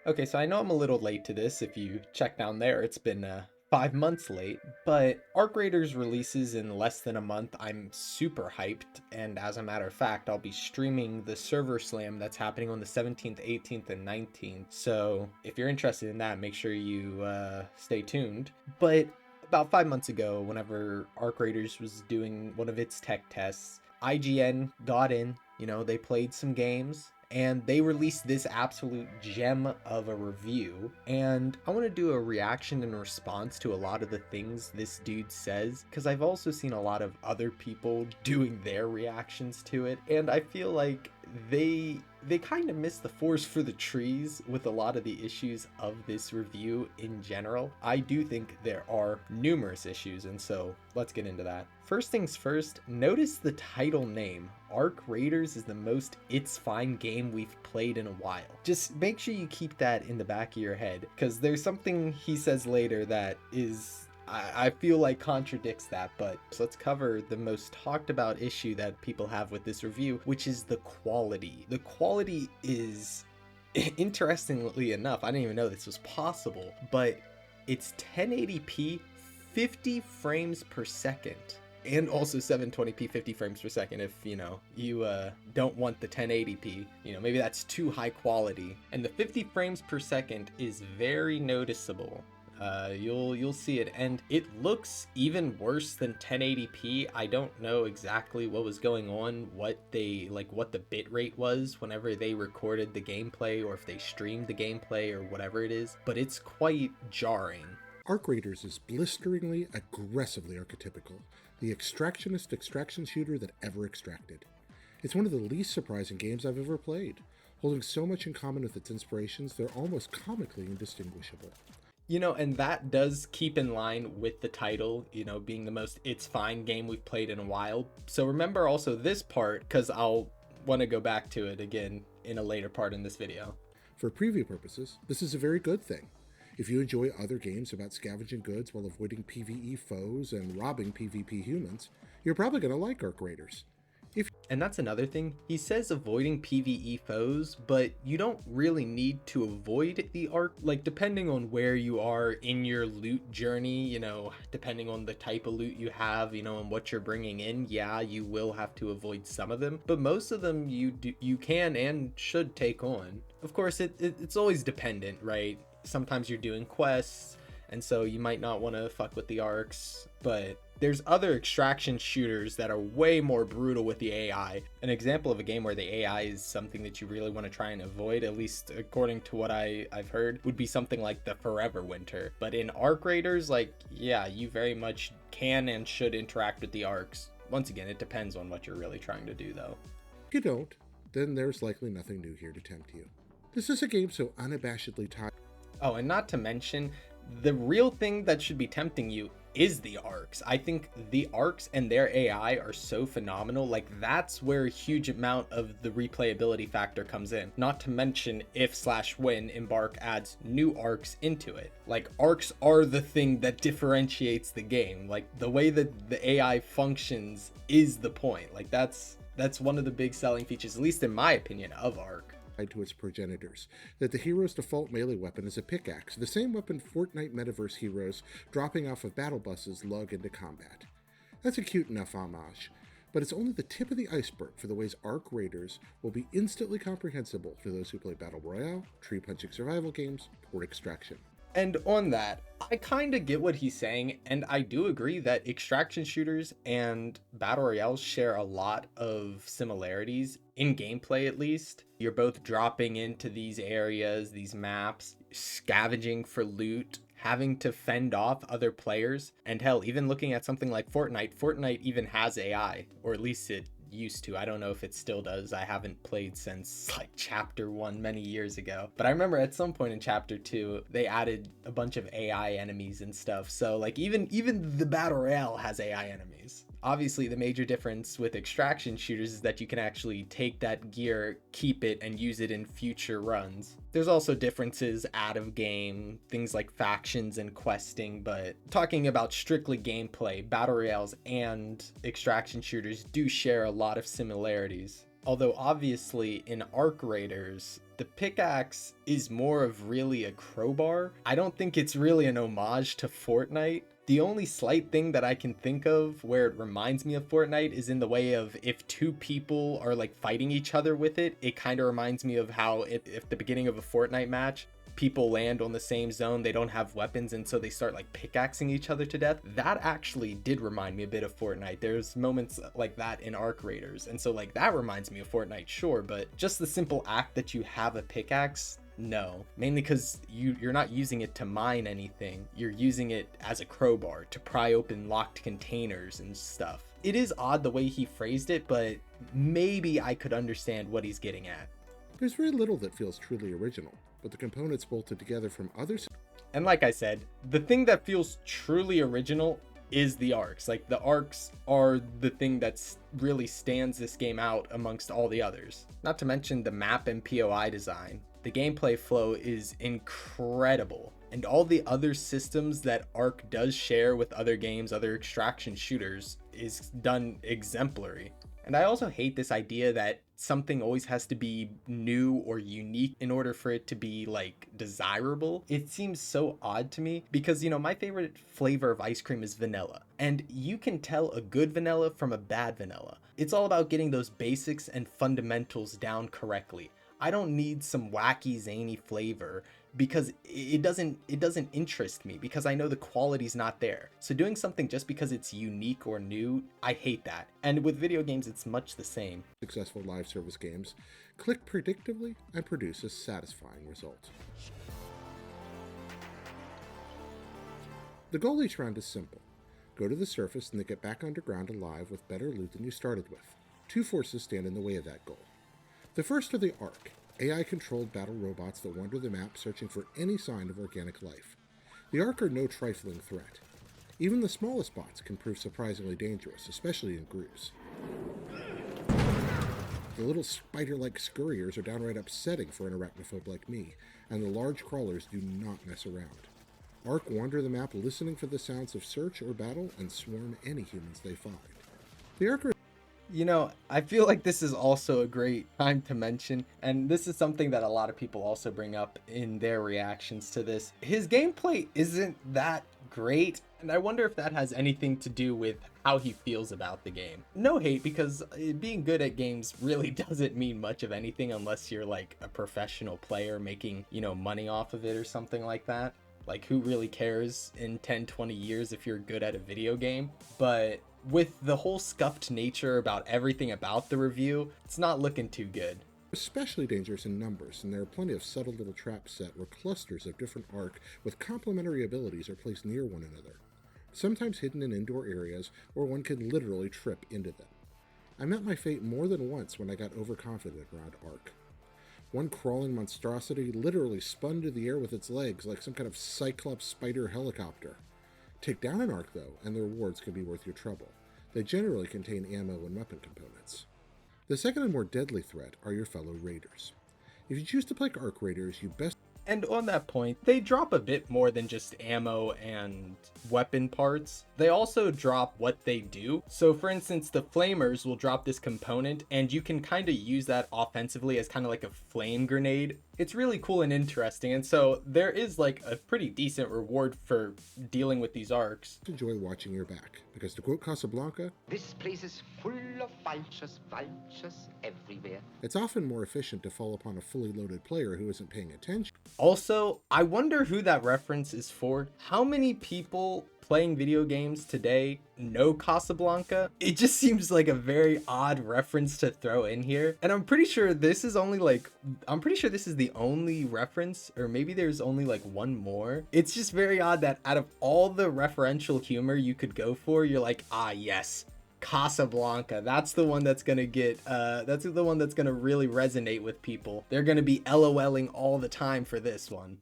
Okay, so I know I'm a little late to this. If you check down there, it's been 5 months late, but Arc Raiders releases in less than a month. I'm super hyped, and as a matter of fact, I'll be streaming the server slam that's happening on the 17th, 18th, and 19th. So if you're interested in that, make sure you stay tuned. But about 5 months ago, whenever Arc Raiders was doing one of its tech tests, IGN got in, they played some games and they released this absolute gem of a review. And I want to do a reaction and response to a lot of the things this dude says, because I've also seen a lot of other people doing their reactions to it, and I feel like they kind of miss the forest for the trees with a lot of the issues of this review in general. I do think there are numerous issues, and so let's get into that. First things first, notice the title name. Arc Raiders is the most it's fine game we've played in a while. Just make sure you keep that in the back of your head, because there's something he says later that is I feel like contradicts that. But so let's cover the most talked about issue that people have with this review, which is the quality. The quality is, interestingly enough, I didn't even know this was possible, but it's 1080p 50 frames per second, and also 720p 50 frames per second if you don't want the 1080p. Maybe that's too high quality. And the 50 frames per second is very noticeable. You'll see it, and it looks even worse than 1080p. I don't know exactly what was going on, what the bit rate was whenever they recorded the gameplay, or if they streamed the gameplay or whatever it is, but it's quite jarring. Arc Raiders is blisteringly, aggressively archetypical, the extractionist extraction shooter that ever extracted. It's one of the least surprising games I've ever played, holding so much in common with its inspirations they're almost comically indistinguishable. And that does keep in line with the title, being the most it's fine game we've played in a while. So remember also this part, because I'll want to go back to it again in a later part in this video. For preview purposes, this is a very good thing. If you enjoy other games about scavenging goods while avoiding PvE foes and robbing PvP humans, you're probably going to like Arc Raiders. And that's another thing. He says avoiding PvE foes, but you don't really need to avoid the arc. Like, depending on where you are in your loot journey, depending on the type of loot you have, and what you're bringing in, yeah, you will have to avoid some of them. But most of them you can and should take on. Of course, it's always dependent, right? Sometimes you're doing quests, and so you might not want to fuck with the arcs, but there's other extraction shooters that are way more brutal with the AI. An example of a game where the AI is something that you really want to try and avoid, at least according to what I've heard, would be something like the Forever Winter. But in Arc Raiders, yeah, you very much can and should interact with the arcs. Once again, it depends on what you're really trying to do, though. If you don't, then there's likely nothing new here to tempt you. This is a game so unabashedly tied. Oh, and not to mention, the real thing that should be tempting you is the arcs. I think the arcs and their AI are so phenomenal. That's where a huge amount of the replayability factor comes in. Not to mention if/when Embark adds new arcs into it. Arcs are the thing that differentiates the game. The way that the AI functions is the point. That's one of the big selling features, at least in my opinion, of Arc. To its progenitors, that the hero's default melee weapon is a pickaxe, the same weapon Fortnite metaverse heroes dropping off of battle buses lug into combat. That's a cute enough homage, but it's only the tip of the iceberg for the ways Arc Raiders will be instantly comprehensible for those who play Battle Royale, tree-punching survival games, or Extraction. And on that, I kind of get what he's saying, and I do agree that extraction shooters and battle royales share a lot of similarities, in gameplay at least. You're both dropping into these areas, these maps, scavenging for loot, having to fend off other players, and hell, even looking at something like Fortnite even has AI, or at least it used to. I don't know if it still does. I haven't played since chapter 1 many years ago, but I remember at some point in chapter 2 they added a bunch of AI enemies and stuff. So even the battle royale has AI enemies. Obviously, the major difference with extraction shooters is that you can actually take that gear, keep it, and use it in future runs. There's also differences out of game, things like factions and questing, but talking about strictly gameplay, battle royales and extraction shooters do share a lot of similarities. Although obviously in Arc Raiders, the pickaxe is more of really a crowbar. I don't think it's really an homage to Fortnite. The only slight thing that I can think of where it reminds me of Fortnite is in the way of if two people are like fighting each other with it, it kind of reminds me of how if the beginning of a Fortnite match, people land on the same zone, they don't have weapons, and so they start like pickaxing each other to death. That actually did remind me a bit of Fortnite. There's moments like that in Arc Raiders, and so like that reminds me of Fortnite, sure, but just the simple act that you have a pickaxe, no. Mainly because you're not using it to mine anything, you're using it as a crowbar to pry open locked containers and stuff. It is odd the way he phrased it, but maybe I could understand what he's getting at. There's very little that feels truly original, but the components bolted together from others. And like I said, the thing that feels truly original is the arcs. Like the arcs are the thing that's really stands this game out amongst all the others. Not to mention the map and POI design. The gameplay flow is incredible. And all the other systems that Arc does share with other games, other extraction shooters, is done exemplary. And I also hate this idea that something always has to be new or unique in order for it to be like desirable. It seems so odd to me because, you know, my favorite flavor of ice cream is vanilla. And you can tell a good vanilla from a bad vanilla. It's all about getting those basics and fundamentals down correctly. I don't need some wacky zany flavor because it doesn't interest me because I know the quality's not there. So doing something just because it's unique or new, I hate that. And with video games, it's much the same. Successful live service games click predictably and produce a satisfying result. The goal each round is simple. Go to the surface and then get back underground alive with better loot than you started with. Two forces stand in the way of that goal. The first are the Ark, AI-controlled battle robots that wander the map searching for any sign of organic life. The Ark are no trifling threat. Even the smallest bots can prove surprisingly dangerous, especially in grooves. The little spider-like scurriers are downright upsetting for an arachnophobe like me, and the large crawlers do not mess around. Ark wander the map listening for the sounds of search or battle and swarm any humans they find. The Ark are You know, I feel like this is also a great time to mention, and this is something that a lot of people also bring up in their reactions to this. His gameplay isn't that great, and I wonder if that has anything to do with how he feels about the game. No hate, because being good at games really doesn't mean much of anything unless you're like a professional player making, you know, money off of it or something like that. Like, who really cares in 10, 20 years if you're good at a video game? But with the whole scuffed nature about everything about the review, it's not looking too good. especially dangerous in numbers, and there are plenty of subtle little traps set where clusters of different Ark with complementary abilities are placed near one another, sometimes hidden in indoor areas where one can literally trip into them. I met my fate more than once when I got overconfident around Ark. One crawling monstrosity literally spun into the air with its legs like some kind of cyclops spider helicopter. Take down an Ark, though, and the rewards can be worth your trouble. They generally contain ammo and weapon components. The second and more deadly threat are your fellow raiders. If you choose to play Ark Raiders, you best And on that point, they drop a bit more than just ammo and weapon parts. They also drop what they do. So for instance, the flamers will drop this component and you can kind of use that offensively as kind of like a flame grenade. It's really cool and interesting. And so there is like a pretty decent reward for dealing with these arcs. enjoy watching your back, because to quote Casablanca, This place is full of vultures, vultures everywhere. it's often more efficient to fall upon a fully loaded player who isn't paying attention. Also, I wonder who that reference is for. How many people playing video games today know Casablanca? It just seems like a very odd reference to throw in here. And I'm pretty sure this is the only reference, or maybe there's only like one more. It's just very odd that out of all the referential humor you could go for, you're like, ah, yes, Casablanca. That's the one that's gonna get that's the one that's gonna really resonate with people. They're gonna be LOLing all the time for this one.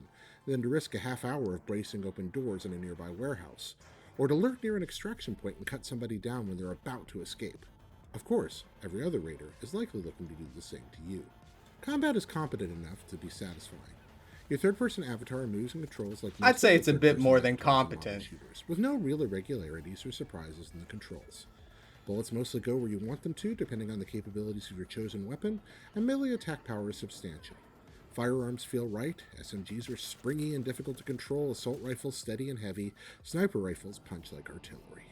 Than to risk a half hour of bracing open doors in a nearby warehouse, or to lurk near an extraction point and cut somebody down when they're about to escape. Of course, every other raider is likely looking to do the same to you. Combat is competent enough to be satisfying. Your third-person avatar moves and controls like I'd most say other it's a bit third-person more than avatars in modern competent. shooters, with no real irregularities or surprises in the controls. Bullets mostly go where you want them to, depending on the capabilities of your chosen weapon, and melee attack power is substantial. Firearms feel right, SMGs are springy and difficult to control, assault rifles steady and heavy, sniper rifles punch like artillery.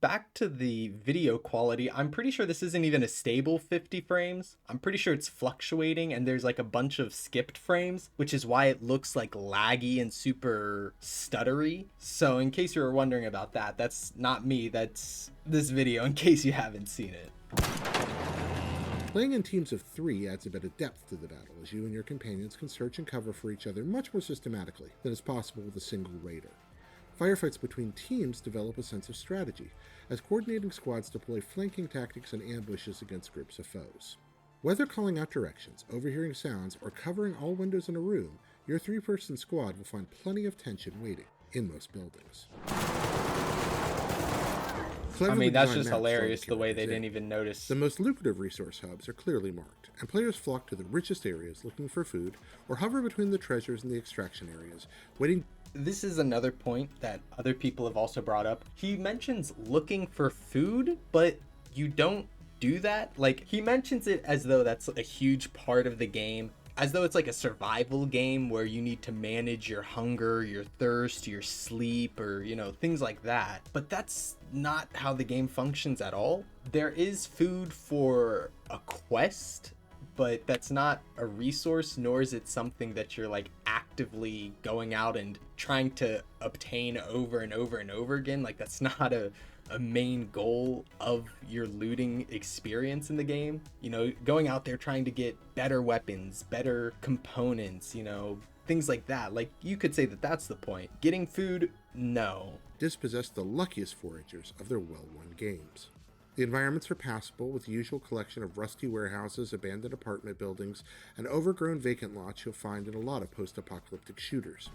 Back to the video quality, I'm pretty sure this isn't even a stable 50 frames. I'm pretty sure it's fluctuating and there's like a bunch of skipped frames, which is why it looks like laggy and super stuttery. So in case you were wondering about that, that's not me, that's this video in case you haven't seen it. Playing in teams of 3 adds a bit of depth to the battle, as you and your companions can search and cover for each other much more systematically than is possible with a single raider. Firefights between teams develop a sense of strategy, as coordinating squads deploy flanking tactics and ambushes against groups of foes. Whether calling out directions, overhearing sounds, or covering all windows in a room, your 3-person squad will find plenty of tension waiting in most buildings. I mean, that's just maps hilarious draw the way they characters in. didn't even notice. The most lucrative resource hubs are clearly marked, and players flock to the richest areas looking for food, or hover between the treasures and the extraction areas, waiting. This is another point that other people have also brought up. He mentions looking for food, but you don't do that. Like, he mentions it as though that's a huge part of the game, as though it's like a survival game where you need to manage your hunger, your thirst, your sleep, or, you know, things like that. But that's not how the game functions at all. There is food for a quest, but that's not a resource, nor is it something that you're like actively going out and trying to obtain over and over and over again. Like, that's not a main goal of your looting experience in the game. You know, going out there trying to get better weapons, better components, you know, things like that. Like, you could say that that's the point. Getting food, no. Dispossess the luckiest foragers of their well-won games. The environments are passable, with the usual collection of rusty warehouses, abandoned apartment buildings, and overgrown vacant lots you'll find in a lot of post-apocalyptic shooters.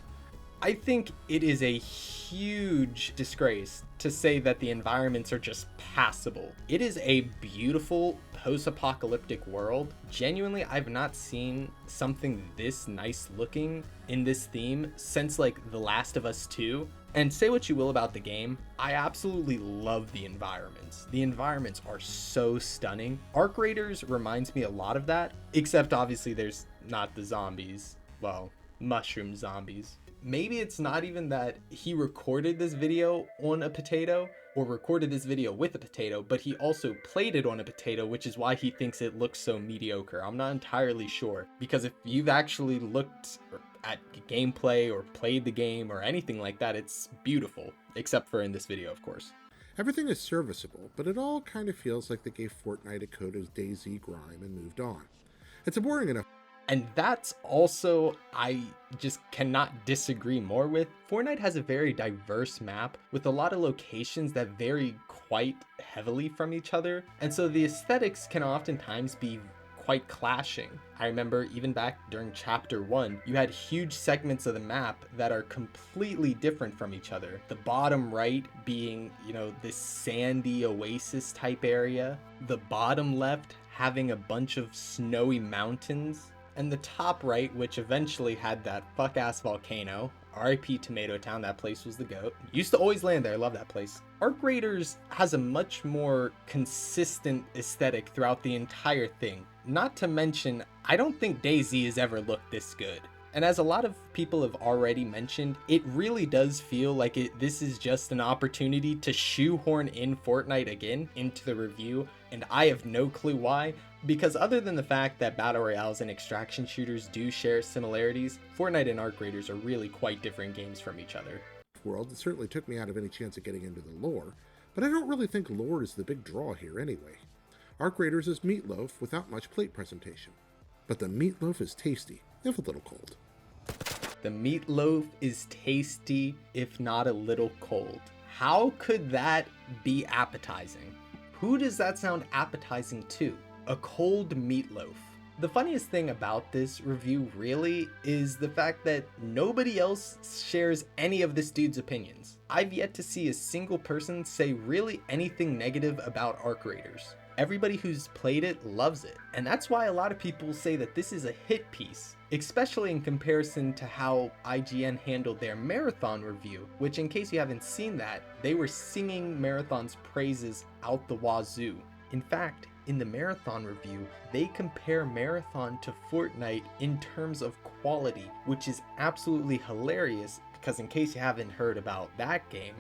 I think it is a huge disgrace to say that the environments are just passable. It is a beautiful post-apocalyptic world. Genuinely, I've not seen something this nice looking in this theme since like The Last of Us 2. And say what you will about the game, I absolutely love the environments. The environments are so stunning. Arc Raiders reminds me a lot of that, except obviously there's not the zombies. Well, mushroom zombies. Maybe it's not even that he recorded this video on a potato or recorded this video with a potato, but he also played it on a potato, which is why he thinks it looks so mediocre. I'm not entirely sure, because if you've actually looked at gameplay or played the game or anything like that, it's beautiful, except for in this video, of course. Everything is serviceable, but it all kind of feels like they gave Fortnite a coat of DayZ grime and moved on. It's a boring enough. And that's also, I just cannot disagree more with. Fortnite has a very diverse map with a lot of locations that vary quite heavily from each other. And so the aesthetics can oftentimes be quite clashing. I remember even back during chapter 1, you had huge segments of the map that are completely different from each other. The bottom right being, you know, this sandy oasis type area. The bottom left having a bunch of snowy mountains. And the top right, which eventually had that fuck-ass volcano. RIP Tomato Town, that place was the GOAT. Used to always land there, I love that place. Arc Raiders has a much more consistent aesthetic throughout the entire thing. Not to mention, I don't think DayZ has ever looked this good. And as a lot of people have already mentioned, it really does feel like this is just an opportunity to shoehorn in Fortnite again into the review, and I have no clue why, because other than the fact that Battle Royales and extraction shooters do share similarities, Fortnite and Arc Raiders are really quite different games from each other. World, it certainly took me out of any chance of getting into the lore, but I don't really think lore is the big draw here anyway. Arc Raiders is meatloaf without much plate presentation. But the meatloaf is tasty, if a little cold. The meatloaf is tasty, if not a little cold. How could that be appetizing? Who does that sound appetizing to? A cold meatloaf. The funniest thing about this review really is the fact that nobody else shares any of this dude's opinions. I've yet to see a single person say really anything negative about Arc Raiders. Everybody who's played it loves it, and that's why a lot of people say that this is a hit piece, especially in comparison to how IGN handled their Marathon review, which, in case you haven't seen that, they were singing Marathon's praises out the wazoo. In fact, in the Marathon review, they compare Marathon to Fortnite in terms of quality, which is absolutely hilarious because, in case you haven't heard about that game,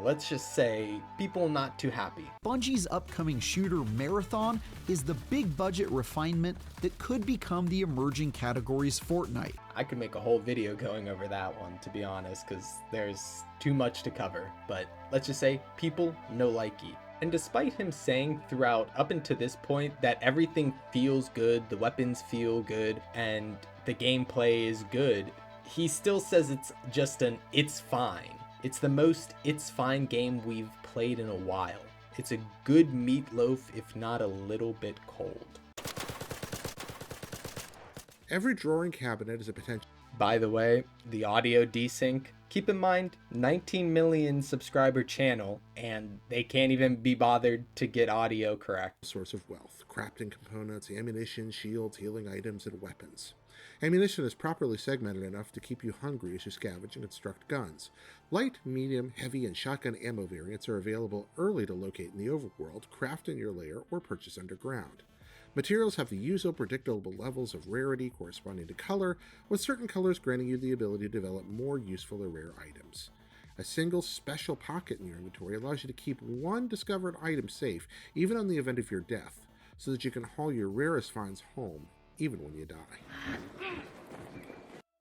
let's just say people not too happy. Bungie's upcoming shooter Marathon is the big budget refinement that could become the emerging category's Fortnite. I could make a whole video going over that one, to be honest, because there's too much to cover. But let's just say people no likey. And despite him saying throughout up until this point that everything feels good, the weapons feel good, and the gameplay is good, he still says it's just it's fine. It's the most it's fine game we've played in a while. It's a good meatloaf, if not a little bit cold. Every drawing cabinet is a potential. By the way, the audio desync, keep in mind, 19 million subscriber channel, and they can't even be bothered to get audio correct. Source of wealth, crafting components, ammunition, shields, healing items, and weapons. Ammunition is properly segmented enough to keep you hungry as you scavenge and construct guns. Light, medium, heavy, and shotgun ammo variants are available early to locate in the overworld, craft in your lair, or purchase underground. Materials have the usual predictable levels of rarity corresponding to color, with certain colors granting you the ability to develop more useful or rare items. A single special pocket in your inventory allows you to keep one discovered item safe, even on the event of your death, so that you can haul your rarest finds home, even when you die.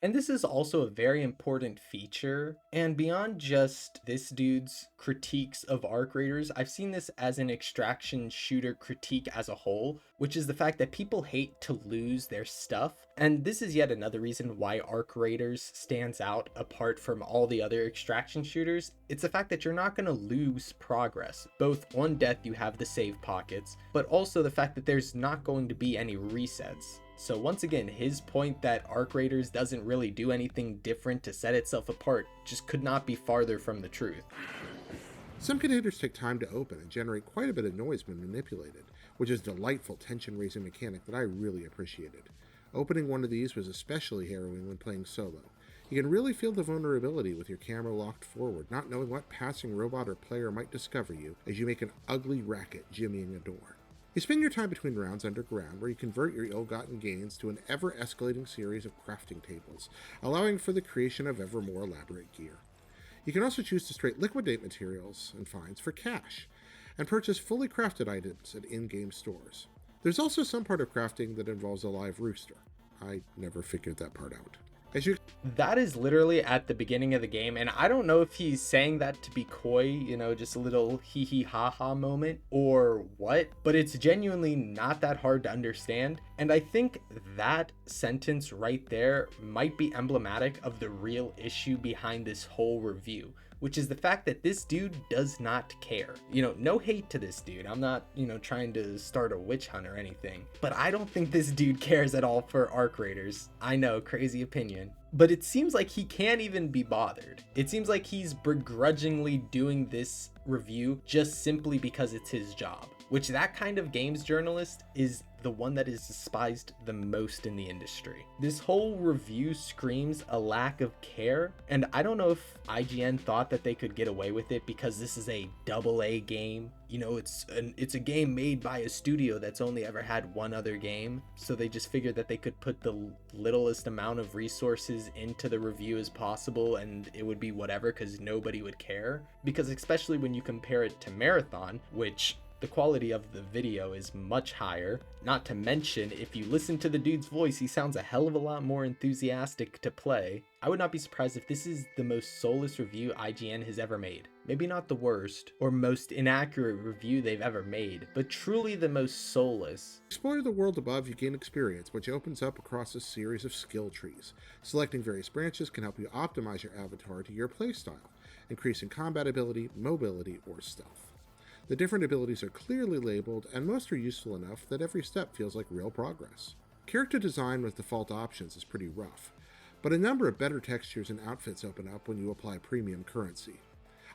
And this is also a very important feature, and beyond just this dude's critiques of arc raiders, I've seen this as an extraction shooter critique as a whole, which is the fact that people hate to lose their stuff. And this is yet another reason why arc raiders stands out apart from all the other extraction shooters. It's the fact that you're not going to lose progress. Both on death you have the save pockets, but also the fact that there's not going to be any resets. So once again, his point that Arc Raiders doesn't really do anything different to set itself apart just could not be farther from the truth. Some containers take time to open and generate quite a bit of noise when manipulated, which is a delightful tension-raising mechanic that I really appreciated. Opening one of these was especially harrowing when playing solo. You can really feel the vulnerability with your camera locked forward, not knowing what passing robot or player might discover you as you make an ugly racket jimmying a door. You spend your time between rounds underground, where you convert your ill-gotten gains to an ever-escalating series of crafting tables, allowing for the creation of ever more elaborate gear. You can also choose to straight liquidate materials and finds for cash, and purchase fully crafted items at in-game stores. There's also some part of crafting that involves a live rooster. I never figured that part out. That is literally at the beginning of the game, and I don't know if he's saying that to be coy, just a little hee hee ha ha moment, or what, but it's genuinely not that hard to understand, and I think that sentence right there might be emblematic of the real issue behind this whole review, which is the fact that this dude does not care. No hate to this dude. I'm not, trying to start a witch hunt or anything, but I don't think this dude cares at all for arc raiders. I know, crazy opinion. But it seems like he can't even be bothered. It seems like he's begrudgingly doing this review just simply because it's his job, which that kind of games journalist is the one that is despised the most in the industry. This whole review screams a lack of care, and I don't know if IGN thought that they could get away with it because this is a AA game. It's a game made by a studio that's only ever had one other game, so they just figured that they could put the littlest amount of resources into the review as possible and it would be whatever because nobody would care. Because especially when you compare it to Marathon, which the quality of the video is much higher. Not to mention, if you listen to the dude's voice, he sounds a hell of a lot more enthusiastic to play. I would not be surprised if this is the most soulless review IGN has ever made. Maybe not the worst or most inaccurate review they've ever made, but truly the most soulless. Explore the world above, you gain experience, which opens up across a series of skill trees. Selecting various branches can help you optimize your avatar to your playstyle, increasing combat ability, mobility, or stealth. The different abilities are clearly labeled, and most are useful enough that every step feels like real progress. Character design with default options is pretty rough, but a number of better textures and outfits open up when you apply premium currency.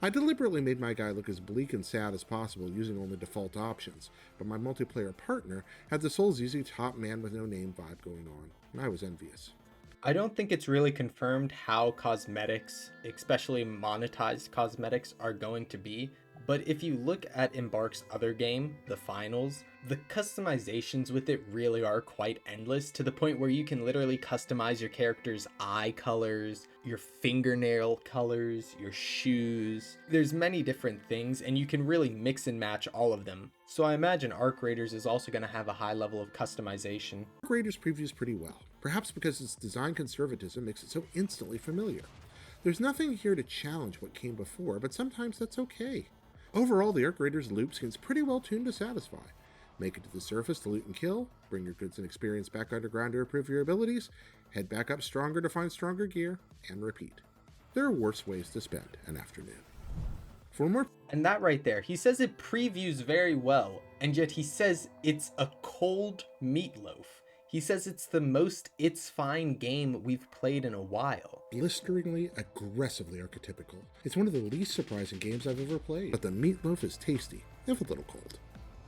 I deliberately made my guy look as bleak and sad as possible using only default options, but my multiplayer partner had the Souls Easy top man with no name vibe going on, and I was envious. I don't think it's really confirmed how cosmetics, especially monetized cosmetics, are going to be. But if you look at Embark's other game, The Finals, the customizations with it really are quite endless, to the point where you can literally customize your character's eye colors, your fingernail colors, your shoes. There's many different things, and you can really mix and match all of them. So I imagine Arc Raiders is also going to have a high level of customization. Arc Raiders previews pretty well, perhaps because its design conservatism makes it so instantly familiar. There's nothing here to challenge what came before, but sometimes that's okay. Overall, the Arc Raiders loop seems pretty well tuned to satisfy. Make it to the surface to loot and kill, bring your goods and experience back underground to improve your abilities, head back up stronger to find stronger gear, and repeat. There are worse ways to spend an afternoon. For more... And that right there, he says it previews very well, and yet he says it's a cold meatloaf. He says it's the most It's Fine game we've played in a while. Blisteringly, aggressively archetypical. It's one of the least surprising games I've ever played, but the meatloaf is tasty, if a little cold.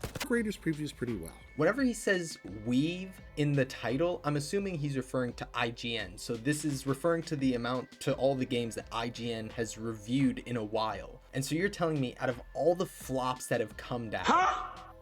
Arc Raiders previews pretty well. Whenever he says weave in the title, I'm assuming he's referring to IGN. So this is referring to the amount to all the games that IGN has reviewed in a while. And so you're telling me out of all the flops that have come down,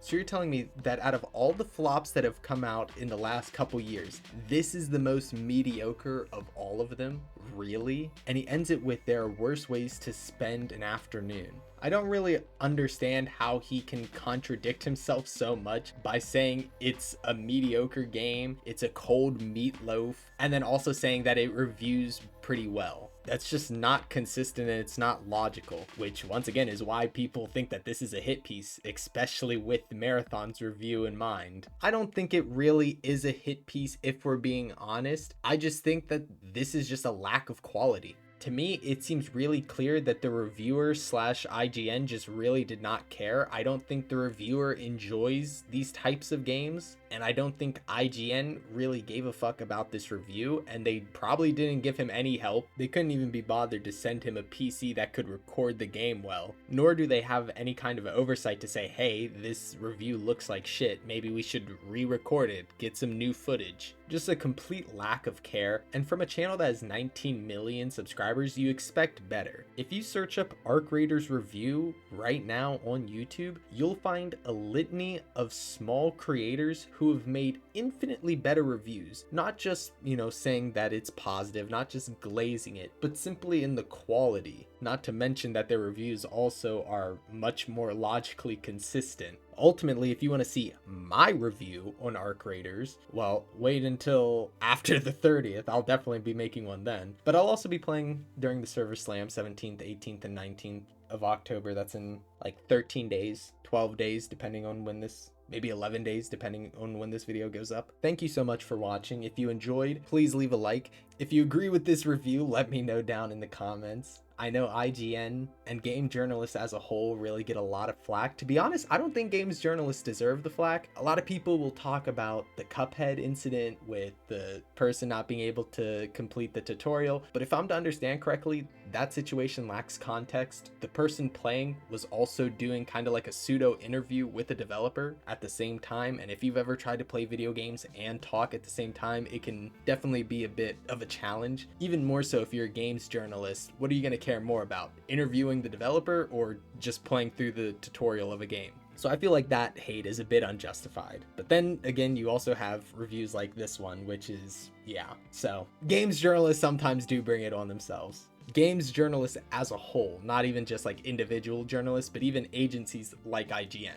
So you're telling me that out of all the flops that have come out in the last couple years, this is the most mediocre of all of them? Really? And he ends it with, there are worse ways to spend an afternoon. I don't really understand how he can contradict himself so much by saying it's a mediocre game, it's a cold meatloaf, and then also saying that it reviews pretty well. That's just not consistent, and it's not logical, which once again is why people think that this is a hit piece, especially with Marathon's review in mind. I don't think it really is a hit piece if we're being honest. I just think that this is just a lack of quality. To me, it seems really clear that the reviewer / IGN just really did not care. I don't think the reviewer enjoys these types of games, and I don't think IGN really gave a fuck about this review, and they probably didn't give him any help. They couldn't even be bothered to send him a PC that could record the game well, nor do they have any kind of oversight to say, hey, this review looks like shit, maybe we should re-record it, get some new footage. Just a complete lack of care, and from a channel that has 19 million subscribers, you expect better. If you search up Arc Raiders review right now on YouTube, you'll find a litany of small creators who have made infinitely better reviews, not just, saying that it's positive, not just glazing it, but simply in the quality. Not to mention that their reviews also are much more logically consistent. Ultimately, if you want to see my review on Arc Raiders, well, wait until after the 30th. I'll definitely be making one then. But I'll also be playing during the Server Slam 17th, 18th, and 19th of October. That's in like 13 days, 12 days, depending on when this, maybe 11 days, depending on when this video goes up. Thank you so much for watching. If you enjoyed, please leave a like. If you agree with this review, let me know down in the comments. I know IGN and game journalists as a whole really get a lot of flack. To be honest, I don't think games journalists deserve the flack. A lot of people will talk about the Cuphead incident with the person not being able to complete the tutorial, but if I'm to understand correctly, that situation lacks context. The person playing was also doing kind of like a pseudo interview with the developer at the same time, and if you've ever tried to play video games and talk at the same time, it can definitely be a bit of a challenge. Even more so if you're a games journalist, what are you going to care more about, interviewing the developer or just playing through the tutorial of a game? So I feel like that hate is a bit unjustified. But then again, you also have reviews like this one, which is, yeah. So games journalists sometimes do bring it on themselves. Games journalists as a whole, not even just like individual journalists, but even agencies like IGN.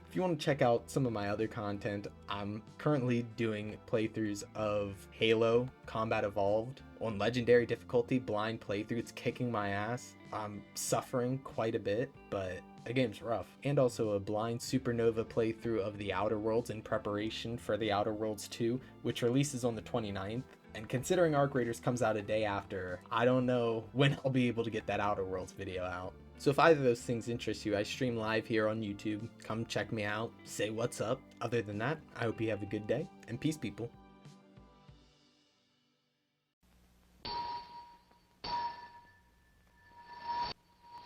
If you want to check out some of my other content, I'm currently doing playthroughs of Halo Combat Evolved on legendary difficulty, blind playthrough. It's kicking my ass. I'm suffering quite a bit, but the game's rough. And also a blind supernova playthrough of The Outer Worlds in preparation for The Outer Worlds 2, which releases on the 29th. And considering Arc Raiders comes out a day after, I don't know when I'll be able to get that Outer Worlds video out. So if either of those things interest you, I stream live here on YouTube. Come check me out, say what's up. Other than that, I hope you have a good day, and peace, people.